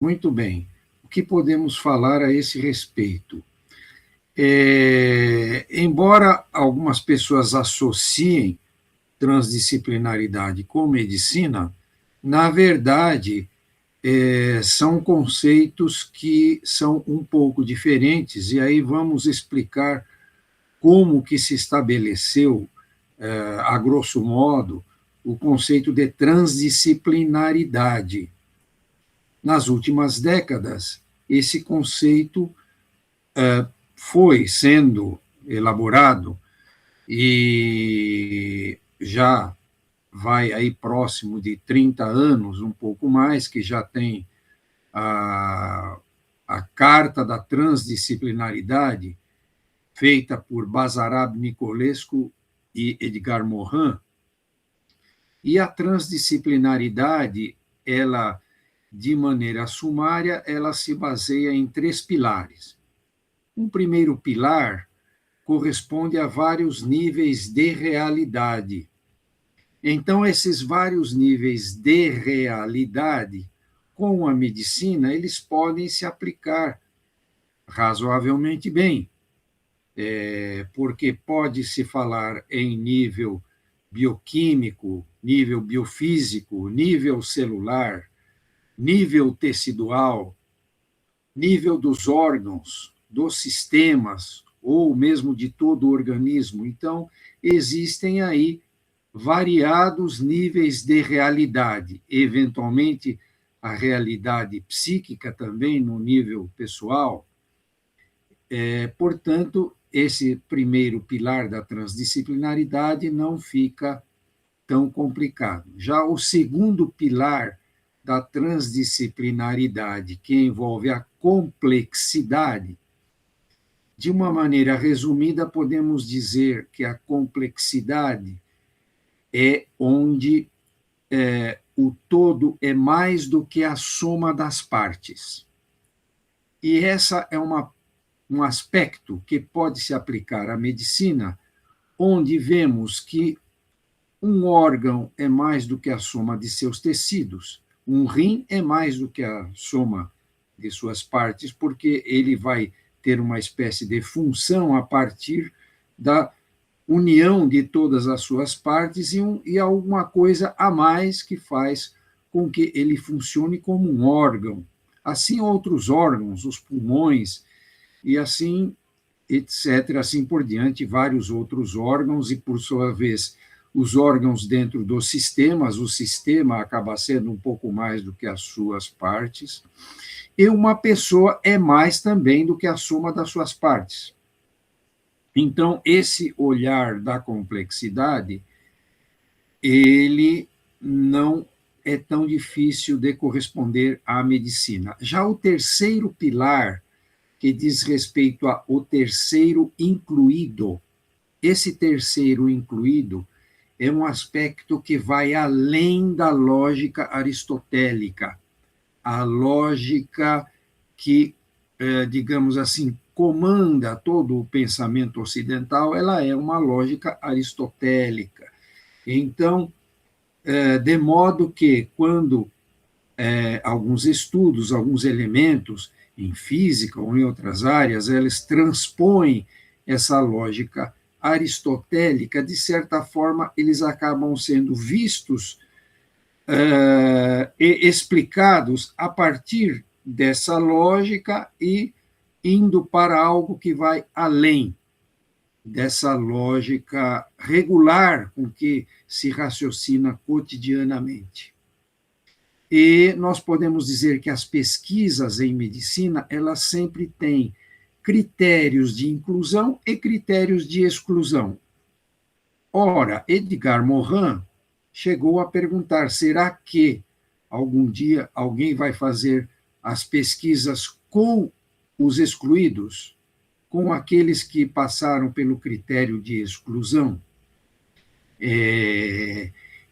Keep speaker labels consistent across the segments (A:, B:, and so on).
A: Muito bem. O que podemos falar a esse respeito? Embora algumas pessoas associem transdisciplinaridade com medicina, na verdade, são conceitos que são um pouco diferentes, e aí vamos explicar como que se estabeleceu, a grosso modo, o conceito de transdisciplinaridade. Nas últimas décadas, esse conceito foi sendo elaborado e já vai aí próximo de 30 anos, um pouco mais, que já tem a, a Carta da Transdisciplinaridade, feita por Basarab Nicolescu e Edgar Morin. E a transdisciplinaridade, ela, de maneira sumária, ela se baseia em três pilares. Um primeiro pilar corresponde a vários níveis de realidade. Então, esses vários níveis de realidade, com a medicina, eles podem se aplicar razoavelmente bem, porque pode-se falar em nível bioquímico, nível biofísico, nível celular, nível tecidual, nível dos órgãos, dos sistemas, ou mesmo de todo o organismo. Então, existem aí variados níveis de realidade, eventualmente a realidade psíquica também no nível pessoal. Portanto, esse primeiro pilar da transdisciplinaridade não fica tão complicado. Já o segundo pilar da transdisciplinaridade, que envolve a complexidade, de uma maneira resumida, podemos dizer que a complexidade é onde o todo é mais do que a soma das partes. E essa é um aspecto que pode se aplicar à medicina, onde vemos que um órgão é mais do que a soma de seus tecidos, um rim é mais do que a soma de suas partes, porque ele vai ter uma espécie de função a partir da união de todas as suas partes e alguma coisa a mais que faz com que ele funcione como um órgão. Assim, outros órgãos, os pulmões, e assim, etc., assim por diante, vários outros órgãos, e por sua vez, os órgãos dentro dos sistemas, o sistema acaba sendo um pouco mais do que as suas partes, e uma pessoa é mais também do que a soma das suas partes. Então, esse olhar da complexidade, ele não é tão difícil de corresponder à medicina. Já o terceiro pilar, que diz respeito ao terceiro incluído, esse terceiro incluído é um aspecto que vai além da lógica aristotélica, a lógica que, digamos assim, comanda todo o pensamento ocidental, ela é uma lógica aristotélica. Então, de modo que, quando alguns estudos, alguns elementos em física ou em outras áreas, eles transpõem essa lógica aristotélica, de certa forma, eles acabam sendo vistos e explicados a partir dessa lógica e indo para algo que vai além dessa lógica regular com que se raciocina cotidianamente. E nós podemos dizer que as pesquisas em medicina, elas sempre têm critérios de inclusão e critérios de exclusão. Ora, Edgar Morin chegou a perguntar: será que algum dia alguém vai fazer as pesquisas com os excluídos, com aqueles que passaram pelo critério de exclusão?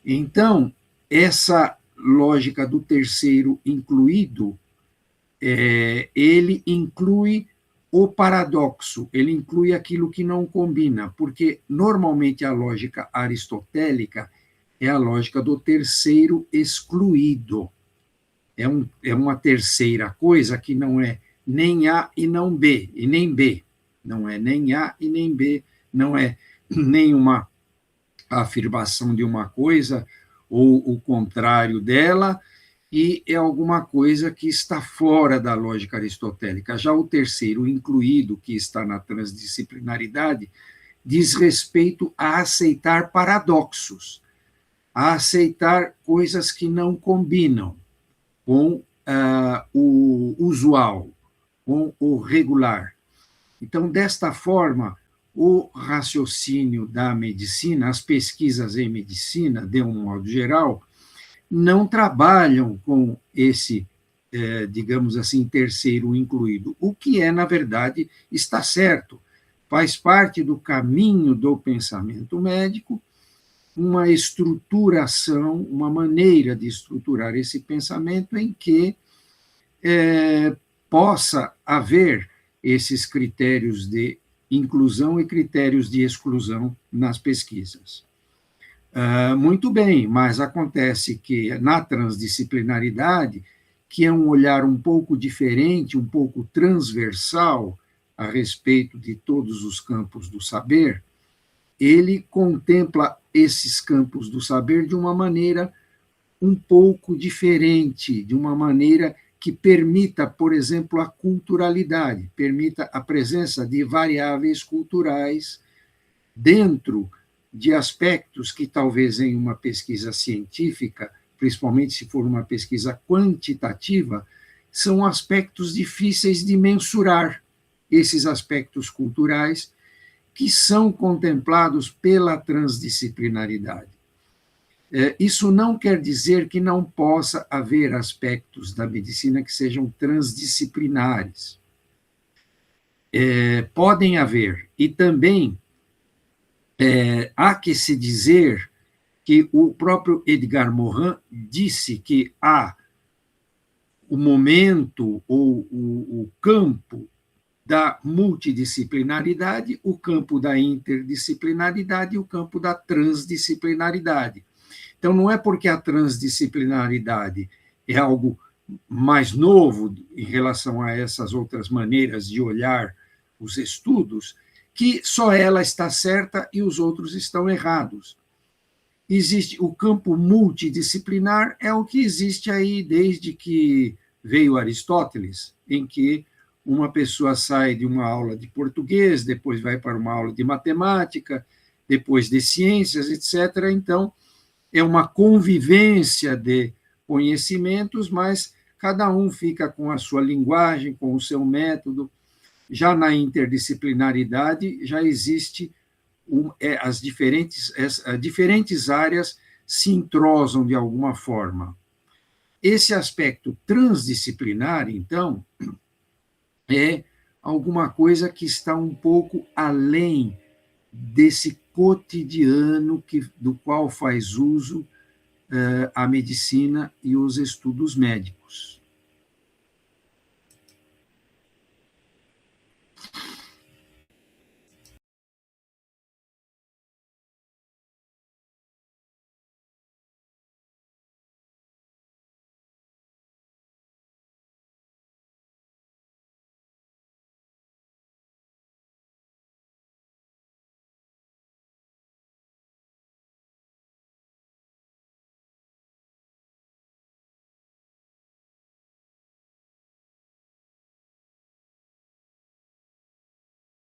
A: Então, essa lógica do terceiro incluído, ele inclui o paradoxo, ele inclui aquilo que não combina, porque normalmente a lógica aristotélica é a lógica do terceiro excluído. é uma terceira coisa que não é nem A e não B, e nem B. Não é nem A e nem B, não é nem uma afirmação de uma coisa ou o contrário dela, e é alguma coisa que está fora da lógica aristotélica. Já o terceiro incluído, que está na transdisciplinaridade, diz respeito a aceitar paradoxos, a aceitar coisas que não combinam com o usual, com o regular. Então, desta forma, o raciocínio da medicina, as pesquisas em medicina, de um modo geral, não trabalham com esse, digamos assim, terceiro incluído, o que é, na verdade, está certo, faz parte do caminho do pensamento médico, uma estruturação, uma maneira de estruturar esse pensamento em que possa haver esses critérios de inclusão e critérios de exclusão nas pesquisas. Muito bem, mas acontece que na transdisciplinaridade, que é um olhar um pouco diferente, um pouco transversal a respeito de todos os campos do saber, ele contempla esses campos do saber de uma maneira um pouco diferente, de uma maneira que permita, por exemplo, a culturalidade, permita a presença de variáveis culturais dentro de aspectos que talvez em uma pesquisa científica, principalmente se for uma pesquisa quantitativa, são aspectos difíceis de mensurar, esses aspectos culturais que são contemplados pela transdisciplinaridade. Isso não quer dizer que não possa haver aspectos da medicina que sejam transdisciplinares. Podem haver, e também há que se dizer que o próprio Edgar Morin disse que há o momento ou o campo da multidisciplinaridade, o campo da interdisciplinaridade e o campo da transdisciplinaridade. Então, não é porque a transdisciplinaridade é algo mais novo em relação a essas outras maneiras de olhar os estudos, que só ela está certa e os outros estão errados. Existe o campo multidisciplinar, é o que existe aí desde que veio Aristóteles, em que uma pessoa sai de uma aula de português, depois vai para uma aula de matemática, depois de ciências, etc. Então, é uma convivência de conhecimentos, mas cada um fica com a sua linguagem, com o seu método. Já na interdisciplinaridade, já existe as diferentes áreas se entrosam de alguma forma. Esse aspecto transdisciplinar, então, é alguma coisa que está um pouco além desse cotidiano do qual faz uso a medicina e os estudos médicos.